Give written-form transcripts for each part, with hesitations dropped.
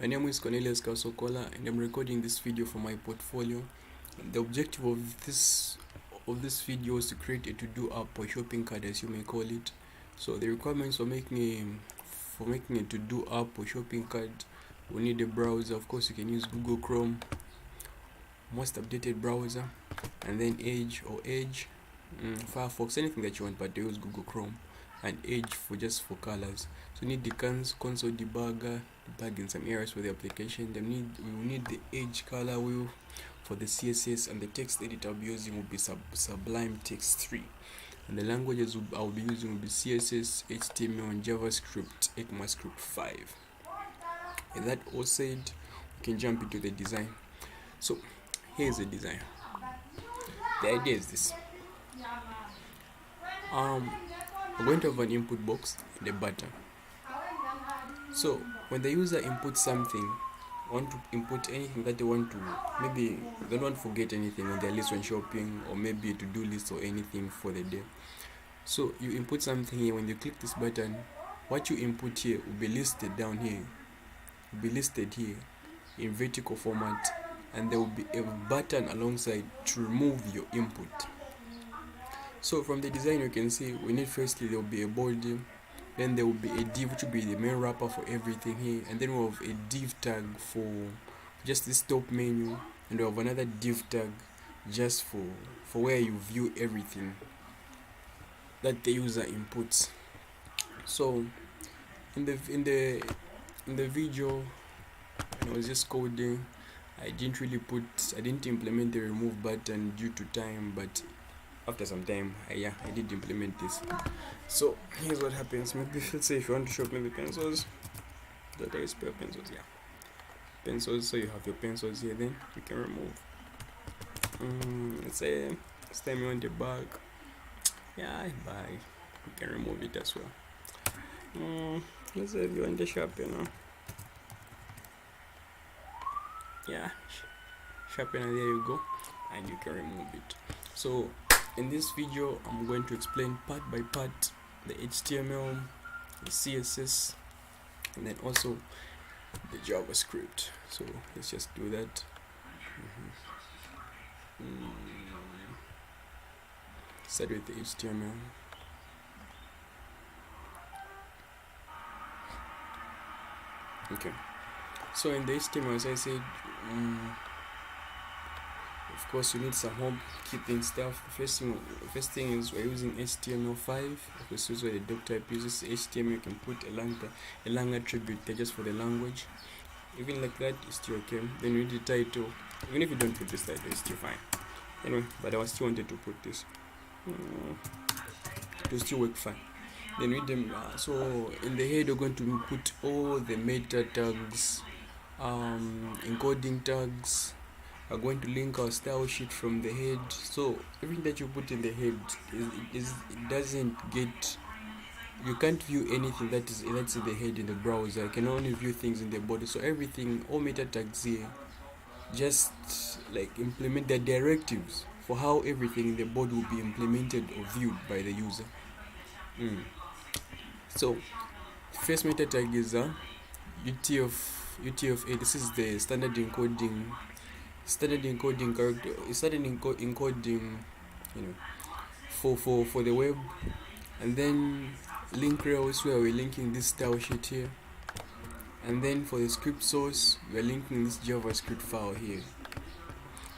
My name is Cornelius Kausokola and I'm recording this video for my portfolio. The objective of this video is to create a to-do app or shopping cart, as you may call it. So the requirements for making a to-do app or shopping cart, we need a browser. Of course, you can use Google Chrome, most updated browser, and then Edge, Firefox, anything that you want, but they use Google Chrome, and Edge for colors. So you need the console debugger, debugging some errors for the application. We will need the Edge color wheel for the CSS, and the text editor I'll be using will be Sublime Text 3. And the languages I'll be using will be CSS, HTML, and JavaScript, ECMAScript 5. And that all said, we can jump into the design. So here's the design. The idea is this. We're going to have an input box and a button. So when the user inputs something, want to input anything that they want to, maybe they don't want to forget anything on their list when shopping, or maybe a to-do list or anything for the day. So you input something here. When you click this button, what you input here will be listed down here, will be listed here in vertical format, and there will be a button alongside to remove your input. So from the design, you can see we need, firstly, there will be a body, then there will be a div which will be the main wrapper for everything here, and then we'll have a div tag for just this top menu, and we'll have another div tag just for where you view everything that the user inputs. So in the video, when I was just coding, I didn't implement the remove button due to time, but after some time, I did implement this. So here's what happens. Maybe let's say if you want to shop maybe pencils, that is spare pencils, pencils. So you have your pencils here, then you can remove. Let's say this time you want a bag, you can remove it as well. Let's say if you want a sharpener, sharpener, there you go, and you can remove it. So in this video, I'm going to explain part by part the HTML, the CSS, and then also the JavaScript. So let's just do that. Start with the HTML. Okay. So in the HTML, as I said, of course, you need some housekeeping stuff. The first thing is we're using HTML5. This is where the doc type uses HTML. You can put a lang attribute there just for the language. Even like that, it's still okay. Then you need the title. Even if you don't put this title, it's still fine. Anyway, but I still wanted to put this. It will still work fine. Then read them. So in the head, we're going to put all the meta tags, encoding tags. Are going to link our style sheet from the head. So everything that you put in the head you can't view anything that's in the head in the browser. You can only view things in the body. So everything, all meta tags here, just like implement the directives for how everything in the body will be implemented or viewed by the user. So first meta tag is UTF-8. This is the standard encoding character. Started encoding, for the web. And then link rel is where we're linking this style sheet here. And then for the script source, we're linking this JavaScript file here.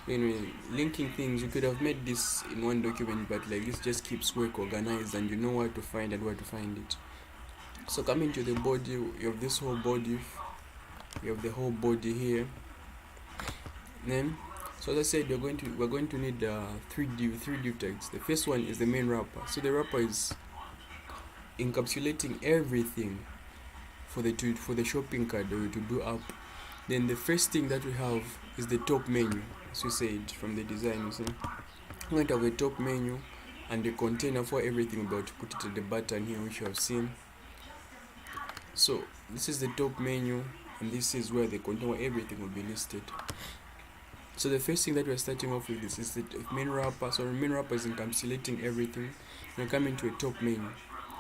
Anyway, linking things, you could have made this in one document, but like this just keeps work organized, and you know where to find it. So coming to the body, you have this whole body. You have the whole body here. Then, so as I said, we're going to need three div tags. The first one is the main wrapper. So the wrapper is encapsulating everything for the shopping cart or to-do app. Then the first thing that we have is the top menu. As we said from the design, you see, we're going to have a top menu and the container for everything. We're about to put it at the button here, which you have seen. So this is the top menu, and this is where the container, everything will be listed. So the first thing that we're starting off with is the main wrapper. So the main wrapper is encapsulating everything. We're coming to a top menu.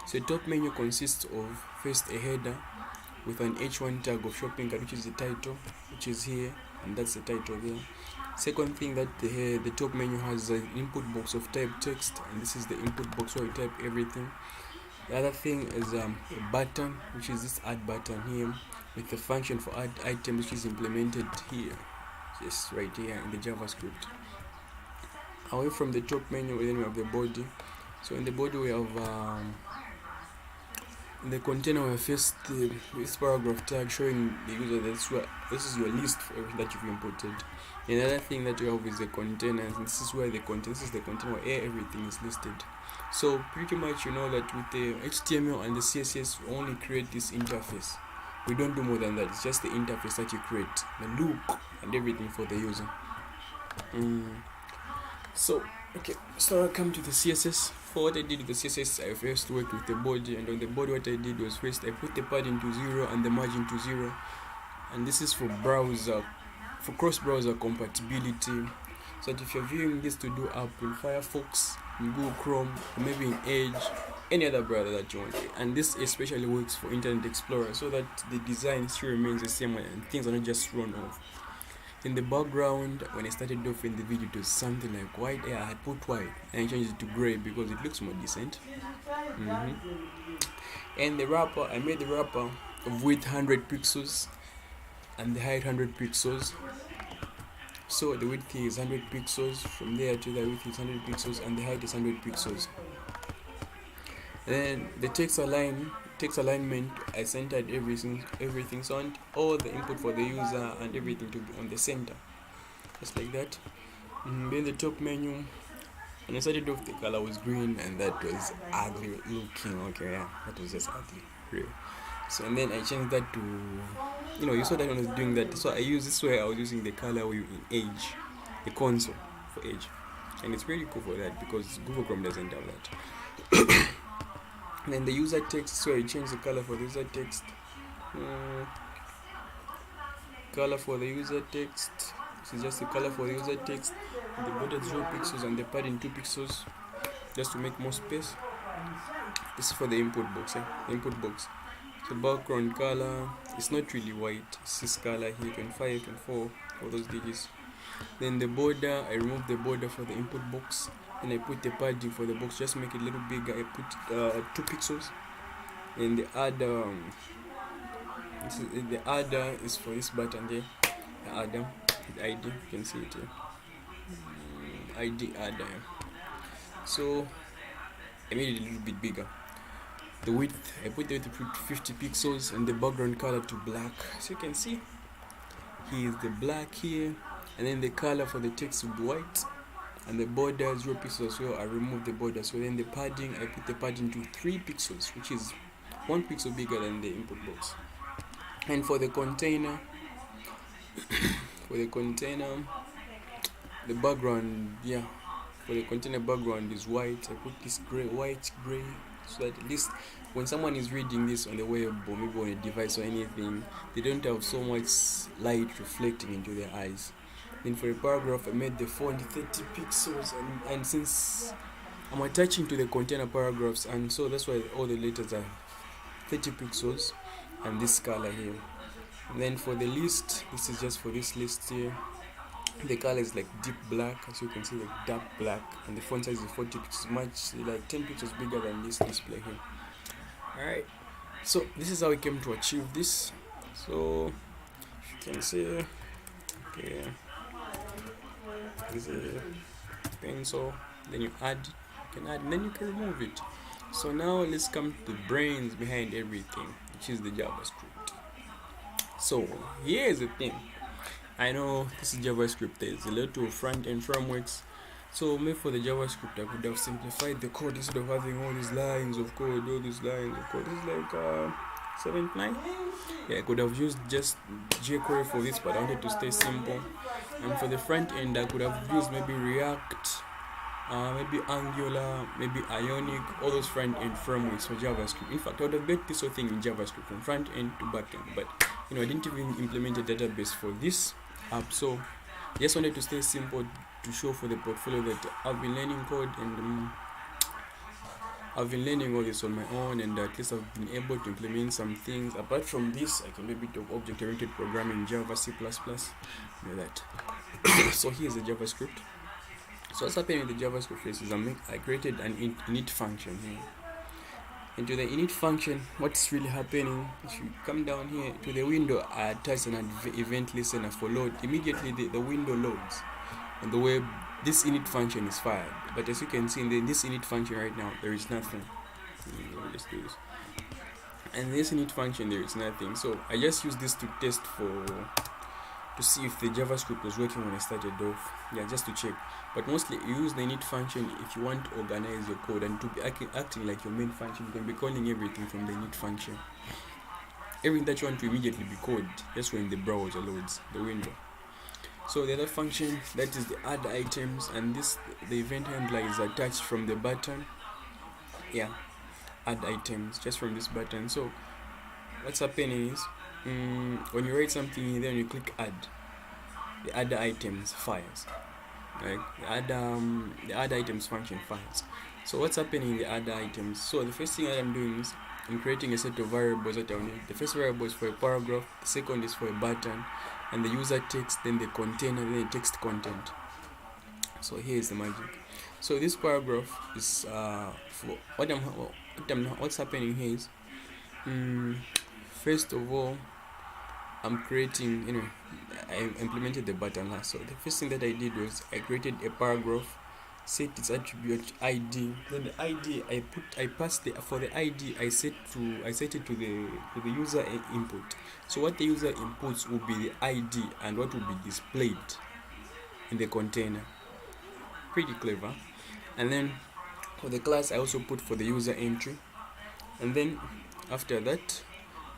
So a top menu consists of first a header, with an h1 tag of shopping cart, which is the title, which is here, and that's the title there. Second thing that the top menu has an input box of type text, and this is the input box where you type everything. The other thing is a button, which is this add button here, with the function for add item, which is implemented here, just right here in the JavaScript. Away from the top menu, then we have the body. So in the body we have in the container we have first this paragraph tag showing the user that this is your list for everything that you've imported. Another thing that we have is the container, and this is where this is the container where everything is listed. So pretty much you know that with the HTML and the CSS we only create this interface. We don't do more than that. It's just the interface that you create, the look and everything for the user. So I come to the CSS. For what I did with the CSS, I first worked with the body, and on the body what I did was first I put the padding to 0 and the margin to 0, and this is for cross-browser compatibility, so that if you're viewing this to do app in Firefox, in Google Chrome, or maybe in Edge, any other browser that you want, and this especially works for Internet Explorer, so that the design still remains the same and things are not just thrown off. In the background, when I started off in the video, it was something like white. I had put white and I changed it to gray because it looks more decent. And the wrapper, I made the wrapper of width 100 pixels and the height 100 pixels. So the width is 100 pixels, from there to the width is 100 pixels, and the height is 100 pixels. Then the text alignment, I centered everything, so I want all the input for the user and everything to be on the center, just like that. Then the top menu, and I started off, the color was green, and that was ugly looking. Okay, yeah, that was just ugly, real. So and then I changed that to, you saw that when I was doing that. So I used this way. I was using the color in Edge, the console for Edge, and it's pretty cool for that because Google Chrome doesn't have that. And then the user text, so I change the color for the user text. Color for the user text. This is just the color for the user text. The border 0 pixels and the padding 2 pixels, just to make more space. This is for the input box. The input box. The background color, it's not really white. It's this color here, 25, 24, all those digits. Then the border, I removed the border for the input box. And I put the padding for the box, just make it a little bigger. I put 2 pixels. And the adder is for this button there. The adder, the ID, you can see it here. ID adder. So I made it a little bit bigger. The width, I put it to 50 pixels, and the background color to black. So you can see here is the black here, and then the color for the text will be white. And the border 0 pixels as well. I removed the border. So then the padding, I put the padding to 3 pixels, which is 1 pixel bigger than the input box. And for the container, the background, for the container background is white. I put this white gray, so that at least when someone is reading this on the web or maybe on a device or anything, they don't have so much light reflecting into their eyes. Then for a paragraph, I made the font 30 pixels, and since I'm attaching to the container paragraphs, and so that's why all the letters are 30 pixels, and this color here. And then for the list, this is just for this list here. The color is like deep black, as you can see, like dark black, and the font size is 40 pixels, much like 10 pixels bigger than this display here. Alright, so this is how we came to achieve this. So you can see, okay, this is a pencil, then you add, and then you can remove it. So now let's come to the brains behind everything, which is the JavaScript. So here's the thing. I know this is JavaScript. There's a lot of front-end frameworks. So maybe for the JavaScript, I could have simplified the code instead of having all these lines of code. This is like 7, 9. Yeah, I could have used just jQuery for this, but I wanted to stay simple. And for the front end, I could have used maybe React, maybe Angular, maybe Ionic, all those front end frameworks for JavaScript. In fact, I would have built this whole thing in JavaScript from front end to back end, but I didn't even implement a database for this app. So I just wanted to stay simple to show for the portfolio that I've been learning code, and I've been learning all this on my own, and at least I've been able to implement some things. Apart from this, I can do a bit of object-oriented programming, Java, C++, that. So here's the JavaScript. So what's happening with the JavaScript is I created an init function here. Into the init function, what's really happening, if you come down here to the window, I attach an event listener for load. Immediately the window loads. On the web, this init function is fired. But as you can see in this init function right now, there is nothing. Let me just do this. And this init function, there is nothing. So I just use this to test to see if the JavaScript was working when I started off. Yeah, just to check. But mostly you use the init function if you want to organize your code and to be acting like your main function. You can be calling everything from the init function. Everything that you want to immediately be called just when the browser loads the window. So the other function, that is the add items, and the event handler is attached from the button. Yeah, add items just from this button. So what's happening is when you write something and then you click add, the add items fires. Right? The add items function fires. So what's happening in the add items? So the first thing that I'm doing is I'm creating a set of variables that I need. The first variable is for a paragraph, the second is for a button, and the user text, then the container, then the text content. So here is the magic. So this paragraph is for what's happening here is first of all, I'm creating, I implemented the button last. So the first thing that I did was I created a paragraph, set its attribute ID. Then the ID for the ID I set it to the user input. So what the user inputs will be the ID and what will be displayed in the container. Pretty clever. And then for the class I also put for the user entry. And then after that,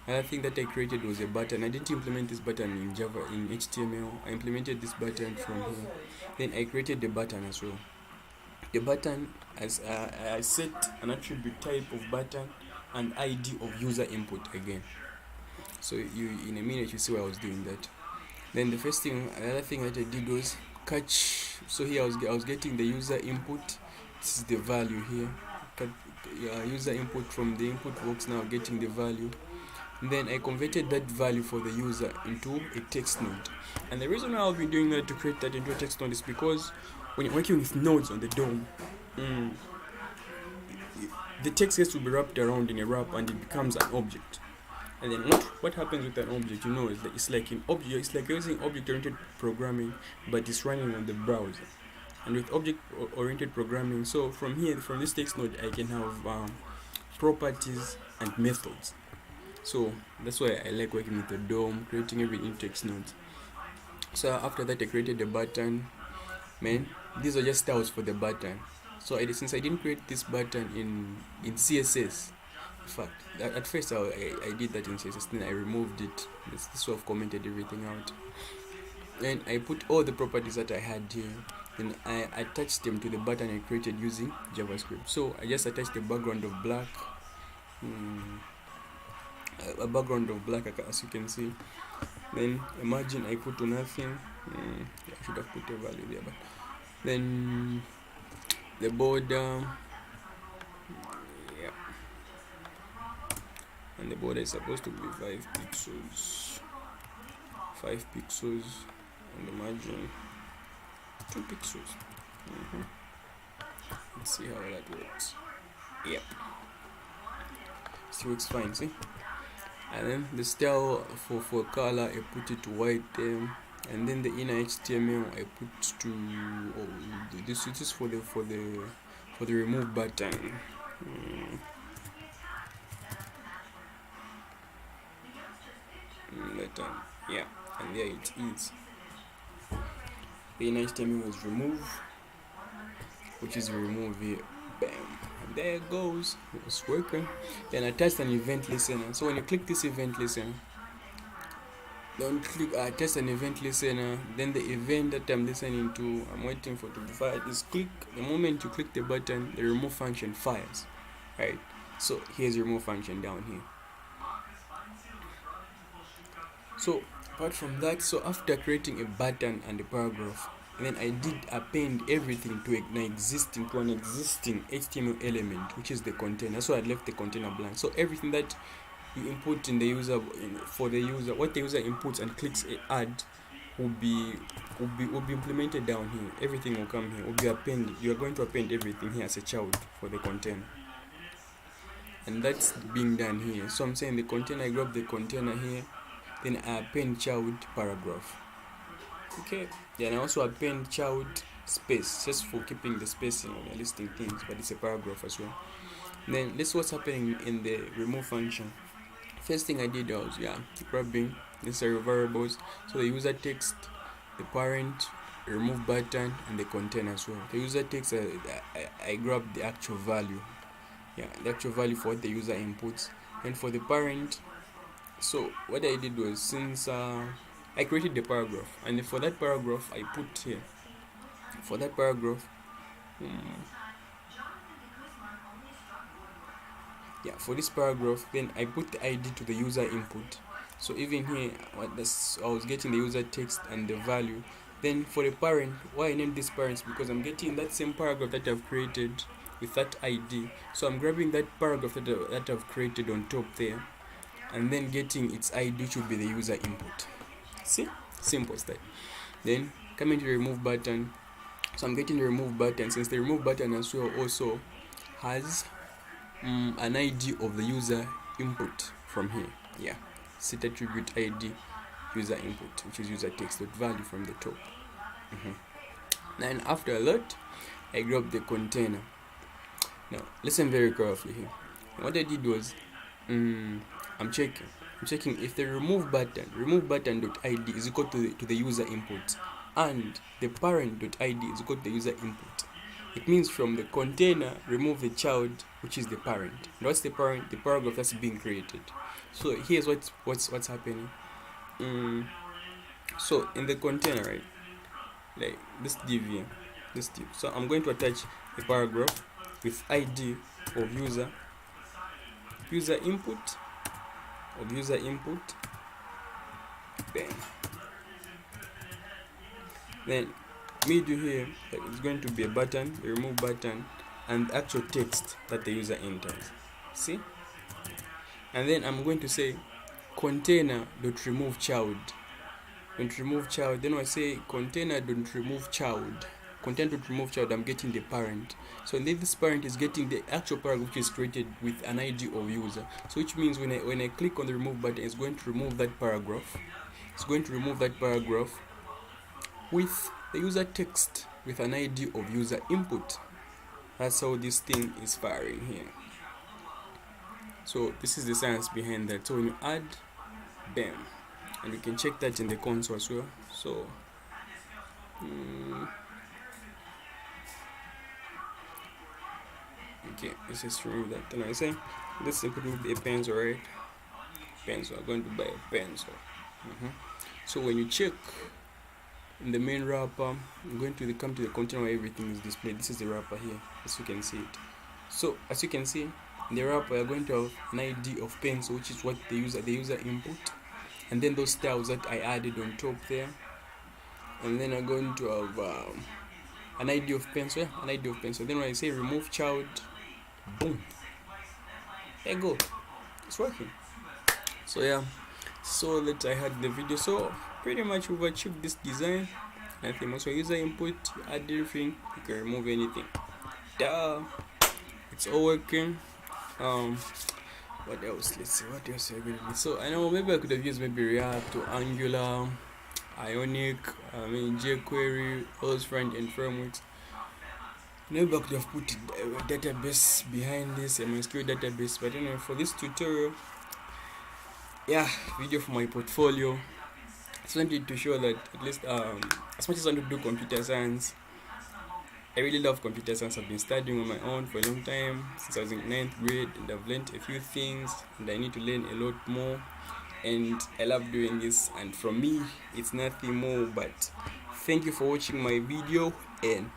another thing that I created was a button. I didn't implement this button in Java, in HTML. I implemented this button from here. Then I created the button as well. The button, as I set an attribute type of button and ID of user input again. So in a minute you see why I was doing that. Then another thing that I did was catch. So here I was getting the user input. This is the value here. User input from the input box, now getting the value. Then I converted that value for the user into a text node. And the reason why I've been doing that to create that into a text node is because when you're working with nodes on the DOM, the text gets to be wrapped around in a wrap and it becomes an object. And then what happens with an object, is that it's like an object. It's like using object-oriented programming, but it's running on the browser. And with object-oriented programming, so from this text node, I can have properties and methods. So that's why I like working with the DOM, creating everything in text nodes. So after that, I created the button. These are just styles for the button. So since I didn't create this button in CSS, in fact, at first I did that in CSS, then I removed it. This way I've commented everything out. Then I put all the properties that I had here. Then I attached them to the button I created using JavaScript. So I just attached a background of black. A background of black, as you can see. Then a margin I put to nothing. I should have put a value there, but then the border, and the border is supposed to be 5 pixels, and the margin 2 pixels. Let's see how that works. Yep, it works fine. See. And then the style for color, I put it to white there, and then the inner HTML I put to this is for the remove button. Yeah, and there it is. The inner HTML was remove, which is remove here. Bam. There it goes. It was working. Then attach an event listener. So when you click this event listener, don't click attach an event listener. Then the event that I'm listening to, I'm waiting for to be fired, is click. The moment you click the button, the remove function fires. Right? So here's the remove function down here. So apart from that, so after creating a button and a paragraph, and then I did append everything to an existing HTML element, which is the container. So I left the container blank. So everything that you input in the user, for the user, what the user inputs and clicks add will be implemented down here. Everything will come here, will be appended. You are going to append everything here as a child for the container, and that's being done here. So I'm saying the container, I grab the container here, then I append child paragraph. Okay, then I also append child space, just for keeping the spacing when you're listing things, but it's a paragraph as well. Then this is what's happening in the remove function. First thing I did was grabbing necessary variables, so the user text, the parent, remove button, and the container as well. The user text, I grabbed the actual value, the actual value for what the user inputs. And for the parent, so what I did was, since I created the paragraph, and for that paragraph I put here, for that paragraph, for this paragraph, then I put the ID to the user input. So even here, I was getting the user text and the value. Then for the parent, why I named this parents, because I'm getting that same paragraph that I've created with that ID. So I'm grabbing that paragraph that I've created on top there, and then getting its ID, which will be the user input. See, simple as that. Then coming to the remove button, so I'm getting the remove button, since the remove button as well also has an ID of the user input from here. Set attribute ID user input, which is user text value from the top. Then after that, I grab the container. Now listen very carefully here. What I did was, I'm checking if the remove button.id is equal to the user input, and the parent.id is equal to the user input. It means from the container, remove the child, which is the parent. And what's the parent? The paragraph that's being created. So here's what's happening. So in the container, right, like this div here, so I'm going to attach a paragraph with ID of user input, then middle here, it's going to be a button, a remove button, and actual text that the user enters. See? And then I'm going to say container.remove child. Then I say container.remove child. I'm getting the parent. So then this parent is getting the actual paragraph which is created with an ID of user. So which means when I click on the remove button, it's going to remove that paragraph. With the user text with an ID of user input. That's how this thing is firing here. So this is the science behind that. So when you add, bam, and you can check that in the console as well. So okay, let's just remove that. And I say let's simply remove a pencil, right? Pencil. I'm going to buy a pencil. So when you check in the main wrapper, I'm going to come to the container where everything is displayed. This is the wrapper here, as you can see it. So as you can see, in the wrapper you're going to have an ID of pencil, which is what the user input, and then those styles that I added on top there. And then I'm going to have an ID of pencil. Then when I say remove child, boom, there you go, it's working. So so that I had the video. So pretty much we've achieved this design. Nothing else. So user input, you add everything, you can remove anything. It's all working. What else? Let's see, what else are we gonna do? So I know maybe I could have used React or Angular, Ionic, jQuery, all those front-end frameworks. Maybe I could have put a database behind this, a MySQL database. But anyway, for this tutorial, video for my portfolio, I just wanted to show that at least as much as I want to do computer science, I really love computer science. I've been studying on my own for a long time, since I was in 9th grade, and I've learned a few things, and I need to learn a lot more, and I love doing this. And from me, it's nothing more but thank you for watching my video, and